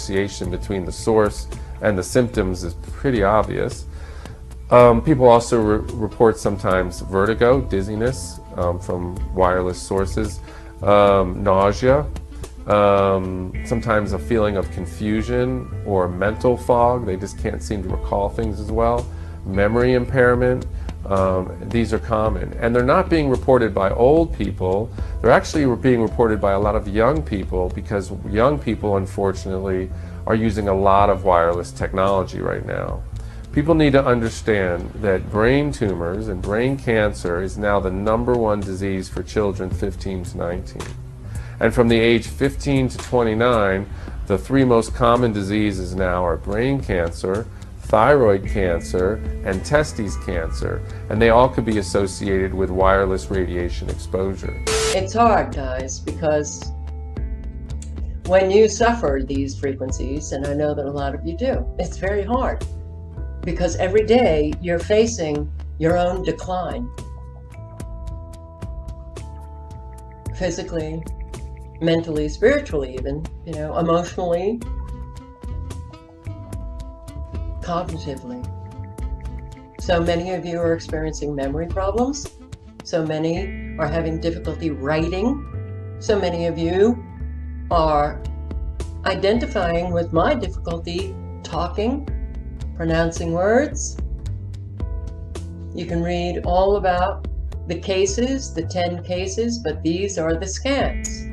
association between the source and the symptoms is pretty obvious. People also report sometimes vertigo, dizziness from wireless sources, nausea, sometimes a feeling of confusion or mental fog. They just can't seem to recall things as well. Memory impairment. These are common, and they're not being reported by old people. They're actually being reported by a lot of young people, because young people, unfortunately, are using a lot of wireless technology right now. People need to understand that brain tumors and brain cancer is now the #1 disease for children 15 to 19. And from the age 15 to 29, the 3 most common diseases now are brain cancer, thyroid cancer, and testes cancer, and they all could be associated with wireless radiation exposure. It's hard, guys, because when you suffer these frequencies, and I know that a lot of you do, it's very hard, because every day you're facing your own decline. Physically, mentally, spiritually even, emotionally, cognitively. So many of you are experiencing memory problems. So many are having difficulty writing. So many of you are identifying with my difficulty talking, pronouncing words. You can read all about the cases, the 10 cases, but these are the scans.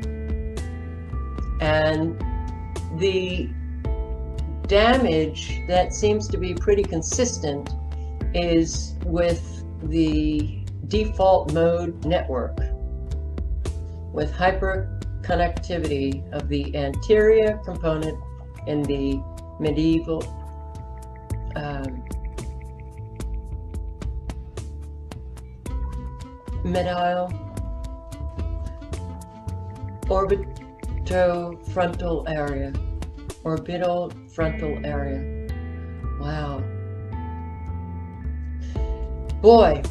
And the damage that seems to be pretty consistent is with the default mode network, with hyperconnectivity of the anterior component in the medial orbitofrontal area. Orbital frontal area. Wow. Boy,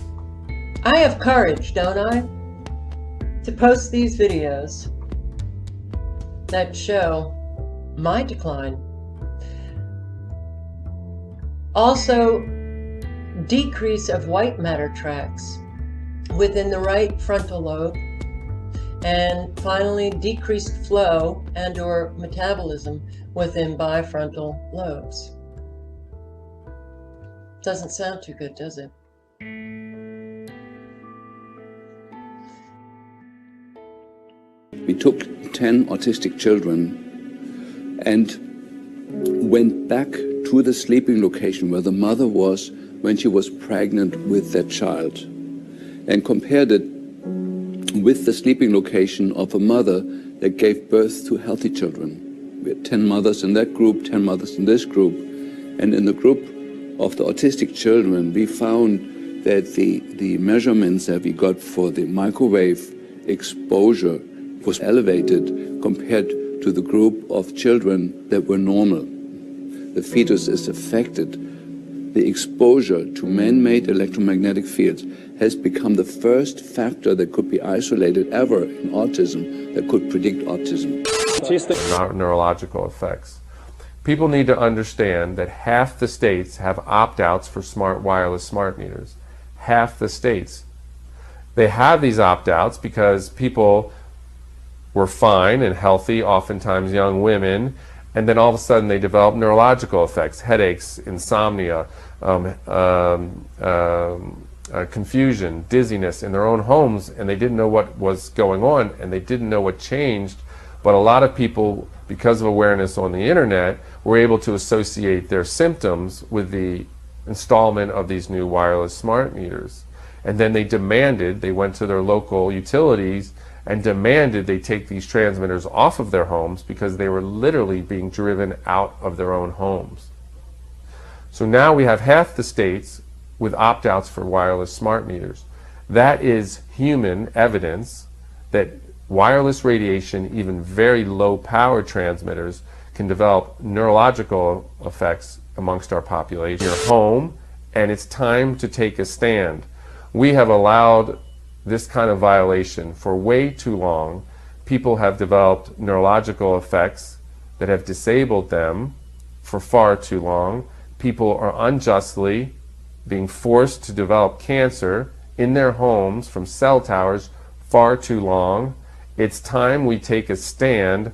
I have courage, don't I? To post these videos that show my decline. Also, decrease of white matter tracks within the right frontal lobe, and finally decreased flow and or metabolism within bifrontal lobes. Doesn't sound too good, does it? We took 10 autistic children and went back to the sleeping location where the mother was when she was pregnant with that child, and compared it with the sleeping location of a mother that gave birth to healthy children. We had 10 mothers in that group, 10 mothers in this group, and in the group of the autistic children, we found that the measurements that we got for the microwave exposure was elevated compared to the group of children that were normal. The fetus is affected. The exposure to man-made electromagnetic fields has become the first factor that could be isolated ever in autism that could predict autism. Neurological effects. People need to understand that half the states have opt-outs for wireless smart meters. Half the states. They have these opt-outs because people were fine and healthy, oftentimes young women, and then all of a sudden they develop neurological effects, headaches, insomnia, confusion, dizziness in their own homes, and they didn't know what was going on, and they didn't know what changed. But a lot of people, because of awareness on the internet, were able to associate their symptoms with the installment of these new wireless smart meters. And then they went to their local utilities and demanded they take these transmitters off of their homes, because they were literally being driven out of their own homes. So now we have half the states with opt-outs for wireless smart meters. That is human evidence that wireless radiation, even very low power transmitters, can develop neurological effects amongst our population. You're home, and it's time to take a stand. We have allowed this kind of violation for way too long. People have developed neurological effects that have disabled them for far too long. People are unjustly being forced to develop cancer in their homes from cell towers far too long. It's time we take a stand.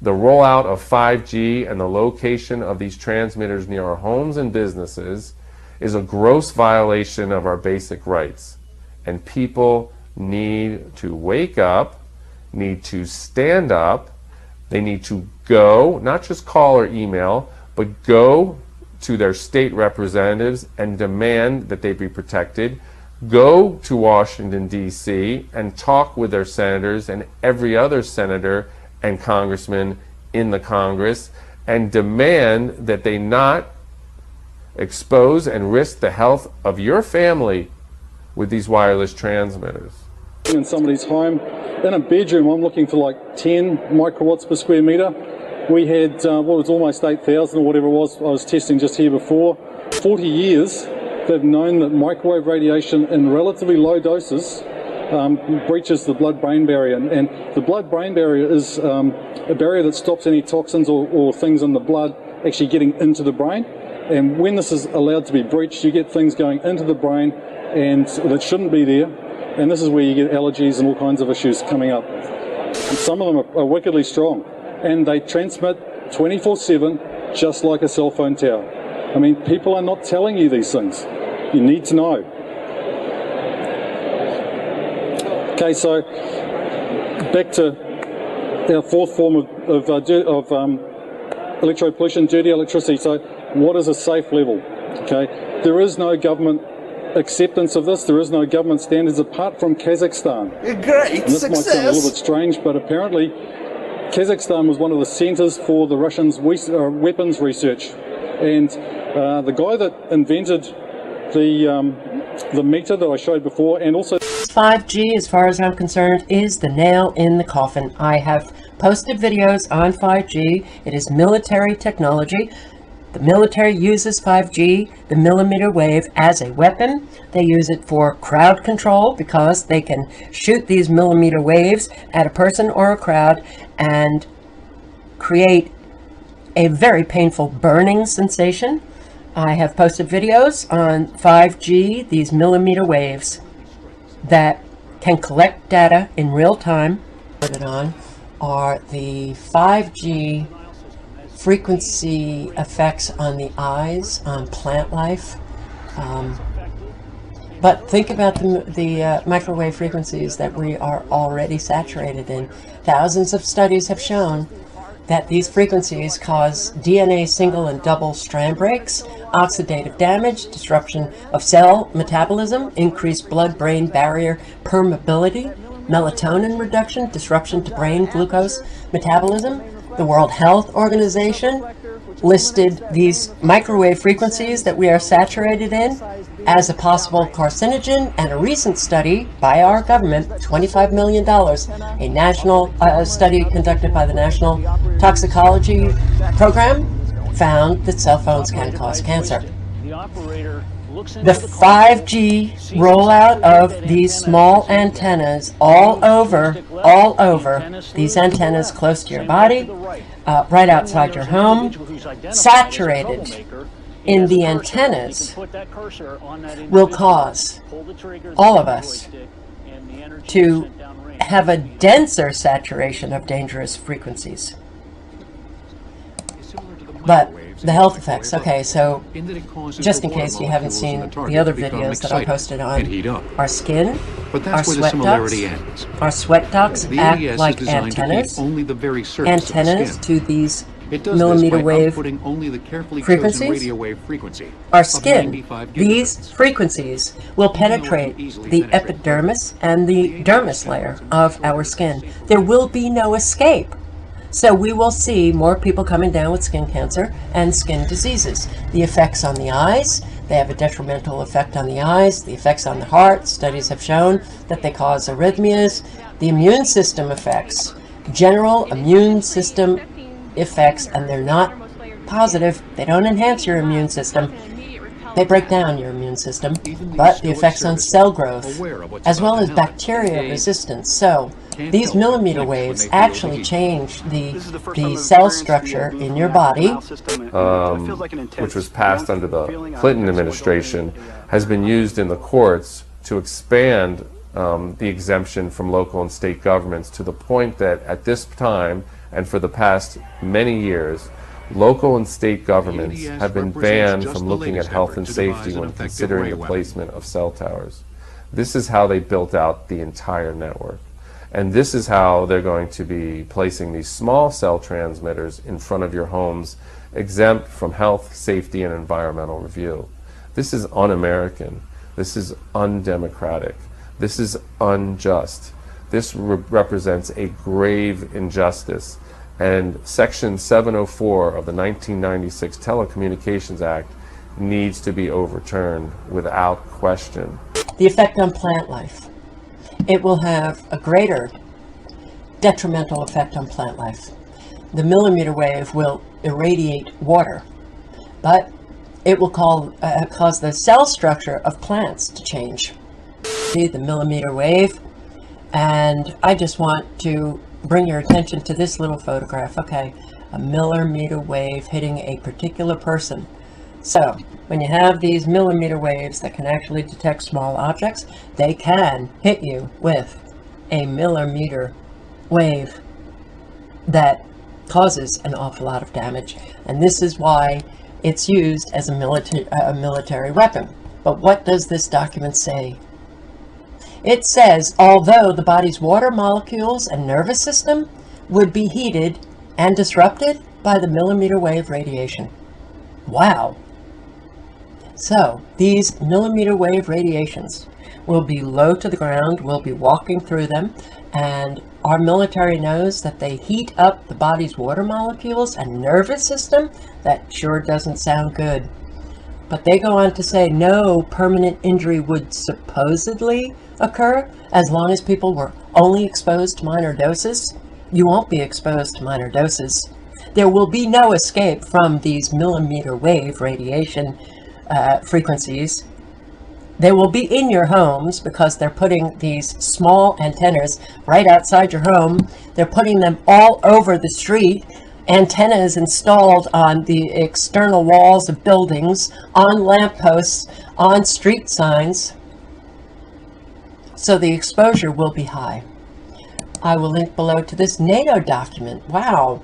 The rollout of 5G and the location of these transmitters near our homes and businesses is a gross violation of our basic rights. And people need to wake up, need to stand up. They need to go, not just call or email, but go to their state representatives and demand that they be protected. Go to Washington, D.C. and talk with their senators and every other senator and congressman in the Congress and demand that they not expose and risk the health of your family with these wireless transmitters. In somebody's home, in a bedroom, I'm looking for like 10 microwatts per square meter. We had, well, it was almost 8,000 or whatever it was. I was testing just here before. 40 years, they've known that microwave radiation in relatively low doses breaches the blood-brain barrier. And the blood-brain barrier is a barrier that stops any toxins or things in the blood actually getting into the brain. And when this is allowed to be breached, you get things going into the brain and that shouldn't be there. And this is where you get allergies and all kinds of issues coming up. And some of them are wickedly strong. And they transmit 24/7, just like a cell phone tower. I mean, people are not telling you these things. You need to know. Okay, so back to our fourth form of electropollution, dirty electricity. So what is a safe level? Okay, there is no government acceptance of this. There is no government standards apart from Kazakhstan. Great and this success. might sound a little bit strange, but apparently Kazakhstan was one of the centers for the Russians' weapons research. And the guy that invented the meter that I showed before, and also 5G, as far as I'm concerned, is the nail in the coffin. I have posted videos on 5G. It is military technology. The military uses 5G, the millimeter wave, as a weapon. They use it for crowd control because they can shoot these millimeter waves at a person or a crowd and create a very painful burning sensation. I have posted videos on 5G, these millimeter waves that can collect data in real time. What on are the 5G frequency effects on the eyes, on plant life. But think about the microwave frequencies that we are already saturated in. Thousands of studies have shown that these frequencies cause DNA single and double strand breaks, oxidative damage, disruption of cell metabolism, increased blood-brain barrier permeability, melatonin reduction, disruption to brain glucose metabolism. The World Health Organization listed these microwave frequencies that we are saturated in as a possible carcinogen, and a recent study by our government, $25 million, a national study conducted by the National Toxicology Program, found that cell phones can cause cancer. The 5G rollout of these small antennas all over these antennas close to your body, right outside your home, saturated in the antennas, will cause all of us to have a denser saturation of dangerous frequencies. But the health effects, okay, so just in case you haven't seen the other videos that I posted on our skin, our sweat ducts. Our sweat ducts act like antennas to these millimeter wave frequencies. Our skin, these frequencies will penetrate the epidermis and the dermis layer of our skin. There will be no escape. So we will see more people coming down with skin cancer and skin diseases. The effects on the eyes, they have a detrimental effect on the eyes. The effects on the heart, studies have shown that they cause arrhythmias. The immune system effects, general immune system effects, and they're not positive. They don't enhance your immune system. They break down your immune system. But the effects on cell growth, as well as bacteria resistance. So These millimeter waves actually change the cell structure in your body, which was passed under the Clinton administration, has been used in the courts to expand the exemption from local and state governments to the point that at this time and for the past many years, local and state governments have been banned from looking at health and safety when considering the placement of cell towers. This is how they built out the entire network. And this is how they're going to be placing these small cell transmitters in front of your homes, exempt from health, safety, and environmental review. This is un-American. This is undemocratic. This is unjust. This represents a grave injustice. And Section 704 of the 1996 Telecommunications Act needs to be overturned without question. the effect on plant life. It will have a greater detrimental effect on plant life. The millimeter wave will irradiate water, but it will cause the cell structure of plants to change. See the millimeter wave, and I just want to bring your attention to this little photograph. Okay, a millimeter wave hitting a particular person. So when you have these millimeter waves that can actually detect small objects, they can hit you with a millimeter wave that causes an awful lot of damage. And this is why it's used as a military weapon. But what does this document say? It says, although the body's water molecules and nervous system would be heated and disrupted by the millimeter wave radiation. Wow. So these millimeter wave radiations will be low to the ground, we'll be walking through them, and our military knows that they heat up the body's water molecules and nervous system. That sure doesn't sound good. But they go on to say no permanent injury would supposedly occur as long as people were only exposed to minor doses. You won't be exposed to minor doses. There will be no escape from these millimeter wave radiation frequencies. They will be in your homes because they're putting these small antennas right outside your home. They're putting them all over the street. Antennas installed on the external walls of buildings, on lampposts, on street signs. So the exposure will be high. I will link below to this NATO document. Wow.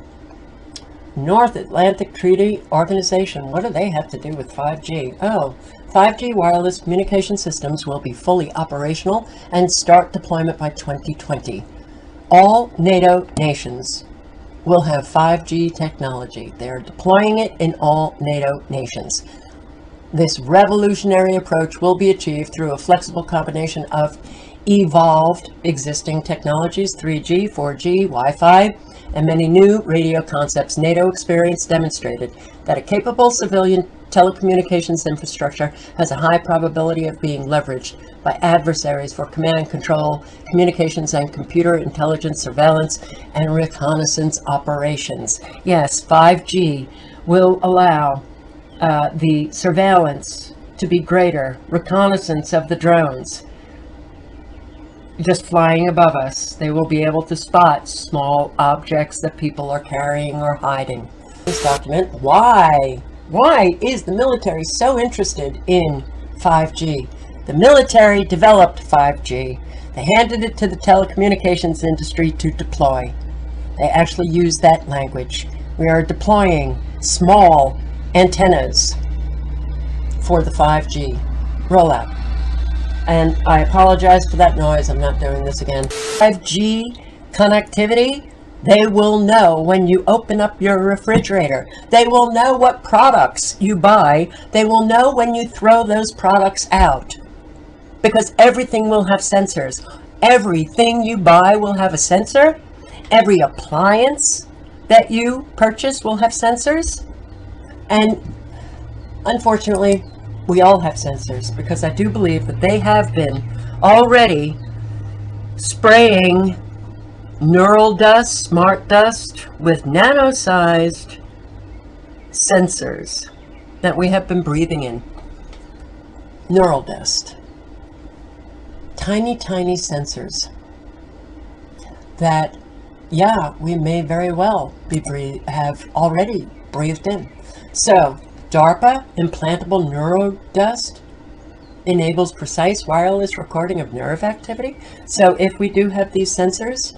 North Atlantic Treaty Organization. What do they have to do with 5G? Oh, 5G wireless communication systems will be fully operational and start deployment by 2020. All NATO nations will have 5G technology. They're deploying it in all NATO nations. This revolutionary approach will be achieved through a flexible combination of evolved existing technologies, 3G, 4G, Wi-Fi, and many new radio concepts. NATO experience demonstrated that a capable civilian telecommunications infrastructure has a high probability of being leveraged by adversaries for command, control, communications, and computer intelligence, surveillance, and reconnaissance operations. Yes, 5G will allow the surveillance to be greater, reconnaissance of the drones just flying above us. They will be able to spot small objects that people are carrying or hiding. This document, why is the military so interested in 5G? The military developed 5G. They handed it to the telecommunications industry to deploy. They actually use that language. We are deploying small antennas for the 5G rollout. And I apologize for that noise. I'm not doing this again. 5G connectivity. They will know when you open up your refrigerator. They will know what products you buy. They will know when you throw those products out. Because everything will have sensors. Everything you buy will have a sensor. Every appliance that you purchase will have sensors. And unfortunately, we all have sensors, because I do believe that they have been already spraying neural dust, smart dust, with nano-sized sensors that we have been breathing in. Neural dust. Tiny, tiny sensors. that, yeah, we may very well have already breathed in. So, DARPA, implantable neurodust, enables precise wireless recording of nerve activity. So if we do have these sensors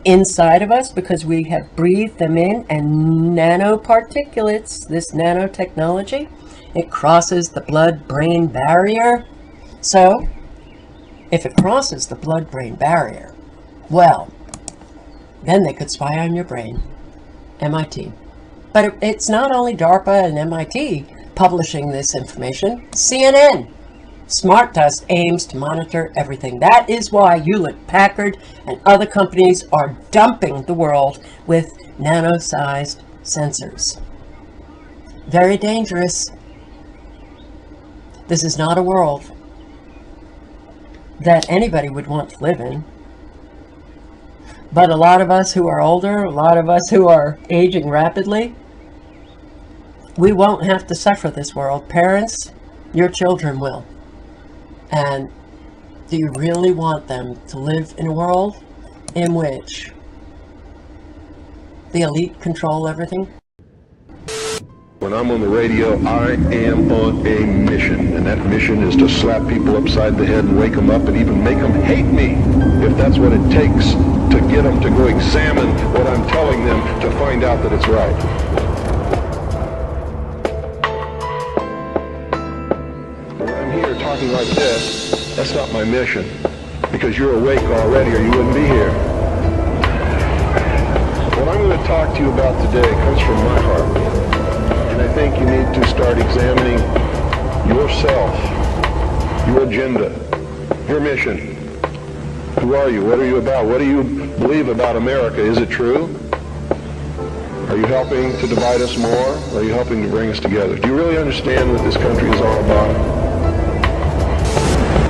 inside of us because we have breathed them in, and nanoparticulates, this nanotechnology, it crosses the blood-brain barrier. So if it crosses the blood-brain barrier, well, then they could spy on your brain. MIT. But it's not only DARPA and MIT publishing this information. CNN. Smart Dust aims to monitor everything. That is why Hewlett-Packard and other companies are dumping the world with nano-sized sensors. Very dangerous. This is not a world that anybody would want to live in. But a lot of us who are older, a lot of us who are aging rapidly, we won't have to suffer this world. Parents, your children will. And do you really want them to live in a world in which the elite control everything? When I'm on the radio, I am on a mission, and that mission is to slap people upside the head and wake them up and even make them hate me, if that's what it takes to get them to go examine what I'm telling them to find out that it's right. Talking like this, that's not my mission, because you're awake already or you wouldn't be here. What I'm going to talk to you about today comes from my heart, and I think you need to start examining yourself, your agenda, your mission. Who are you? What are you about? What do you believe about America? Is it true? Are you helping to divide us more, or are you helping to bring us together? Do you really understand what this country is all about?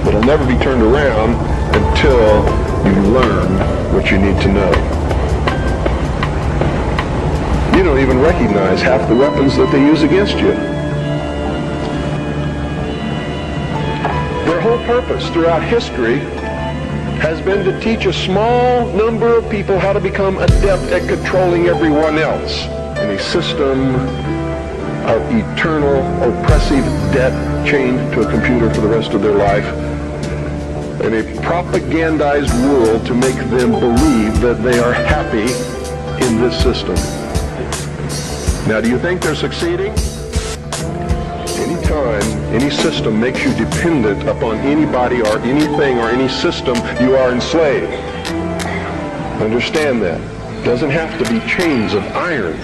It'll never be turned around until you learn what you need to know. You don't even recognize half the weapons that they use against you. Their whole purpose throughout history has been to teach a small number of people how to become adept at controlling everyone else in a system of eternal oppressive debt chained to a computer for the rest of their life, in a propagandized world to make them believe that they are happy in this system. Now, do you think they're succeeding? Anytime any system makes you dependent upon anybody or anything or any system, you are enslaved. Understand that. It doesn't have to be chains of iron.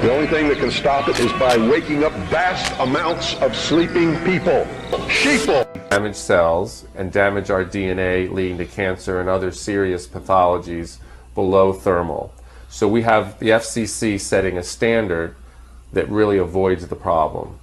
The only thing that can stop it is by waking up vast amounts of sleeping people. Sheeple. Damage cells and damage our DNA, leading to cancer and other serious pathologies below thermal. So we have the FCC setting a standard that really avoids the problem.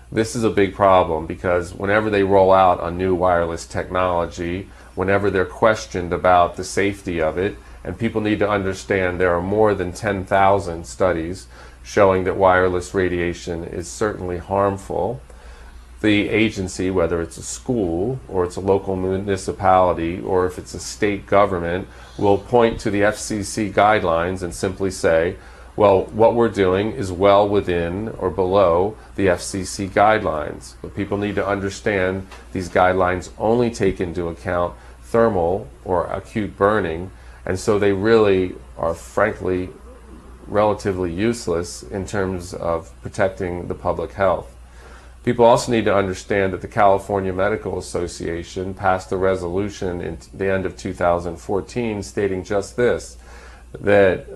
This is a big problem because whenever they roll out a new wireless technology, whenever they're questioned about the safety of it, and people need to understand there are more than 10,000 studies showing that wireless radiation is certainly harmful, the agency, whether it's a school or it's a local municipality or if it's a state government, will point to the FCC guidelines and simply say, well, what we're doing is well within or below the FCC guidelines. But people need to understand these guidelines only take into account thermal or acute burning, and so they really are, frankly, relatively useless in terms of protecting the public health. People also need to understand that the California Medical Association passed a resolution in the end of 2014 stating just this, that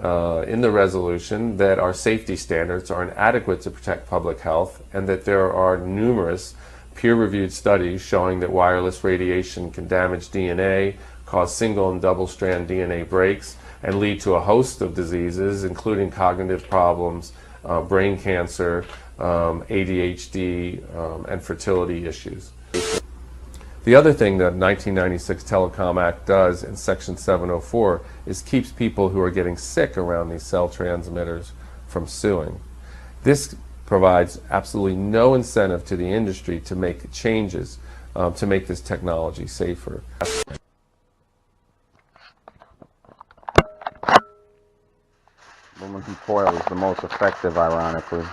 in the resolution that our safety standards are inadequate to protect public health and that there are numerous peer-reviewed studies showing that wireless radiation can damage DNA, cause single and double-strand DNA breaks, and lead to a host of diseases, including cognitive problems, brain cancer, ADHD, and fertility issues. The other thing that 1996 Telecom Act does in Section 704 is keeps people who are getting sick around these cell transmitters from suing. This provides absolutely no incentive to the industry to make changes to make this technology safer. Empty coil is the most effective, ironically.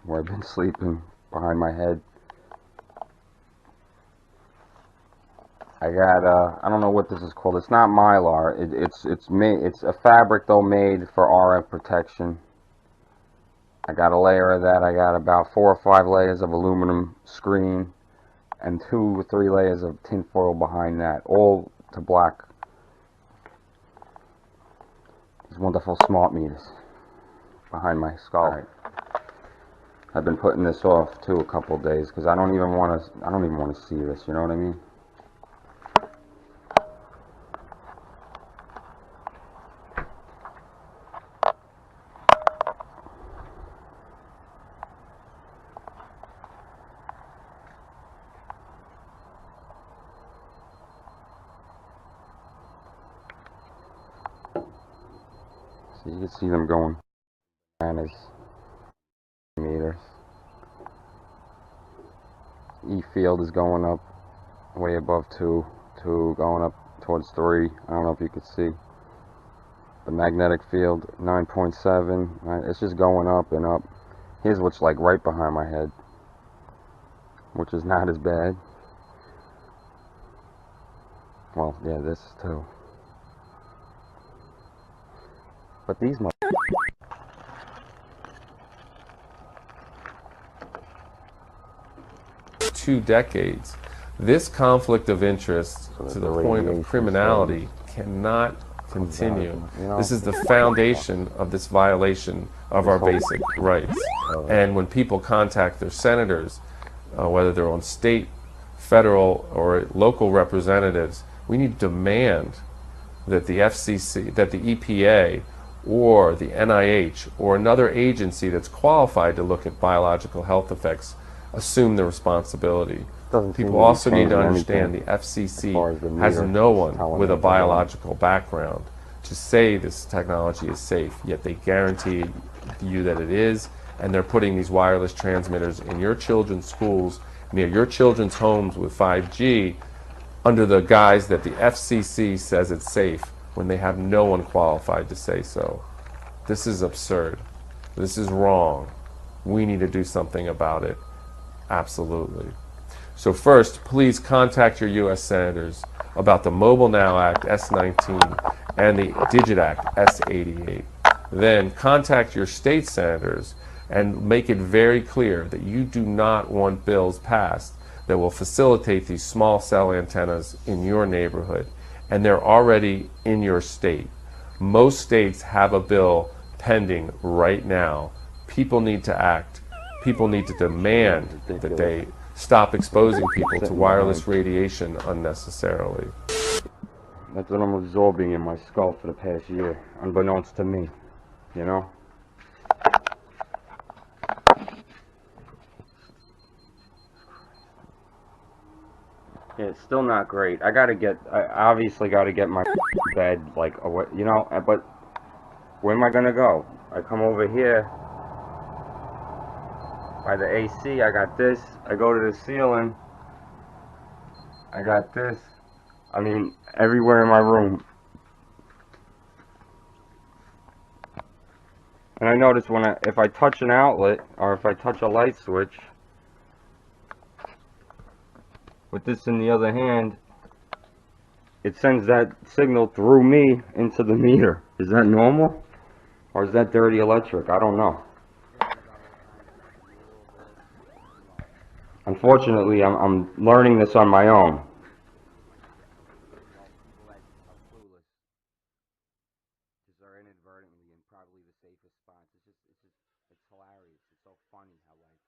Where I've been sleeping behind my head. I got I don't know what this is called. It's not Mylar. It's a fabric though made for RF protection. I got a layer of that. I got about 4 or 5 layers of aluminum screen and 2 or 3 layers of tin foil behind that, all to block these wonderful smart meters behind my skull. Right. I've been putting this off too a couple of days because I don't even want to see this. You know what I mean? So you can see them going bananas. Meters. E field is going up way above 2, going up towards 3. I don't know if you could see. The magnetic field 9.7. It's just going up and up. Here's what's like right behind my head, which is not as bad. Well, yeah, this too. But these 2 decades. This conflict of interest to the point of criminality cannot continue. This is the foundation of this violation of our basic rights. And when people contact their senators, whether they're on state, federal, or local representatives, we need to demand that the FCC, that the EPA, or the NIH, or another agency that's qualified to look at biological health effects assume the responsibility. People also need to understand the FCC has no one with a biological background to say this technology is safe, yet they guarantee you that it is, and they're putting these wireless transmitters in your children's schools, near your children's homes with 5G, under the guise that the FCC says it's safe, when they have no one qualified to say so. This is absurd. This is wrong. We need to do something about it. Absolutely. So first, please contact your U.S. senators about the Mobile Now Act S-19 and the Digit Act S-88. Then contact your state senators and make it very clear that you do not want bills passed that will facilitate these small cell antennas in your neighborhood. And they're already in your state. Most states have a bill pending right now. People need to act. People need to demand that they stop exposing people to wireless radiation unnecessarily. That's what I'm absorbing in my skull for the past year, unbeknownst to me, you know? Yeah, it's still not great. I obviously gotta get my bed, like, away, you know, but where am I gonna go? I come over here by the AC, I got this, I go to the ceiling, I got this, I mean, everywhere in my room. And I notice if I touch an outlet, or if I touch a light switch, with this in the other hand, it sends that signal through me into the meter. Is that normal? Or is that dirty electric? I don't know. Unfortunately, I'm learning this on my own. Are inadvertently in probably the safest spots. It's hilarious. It's so funny how, like,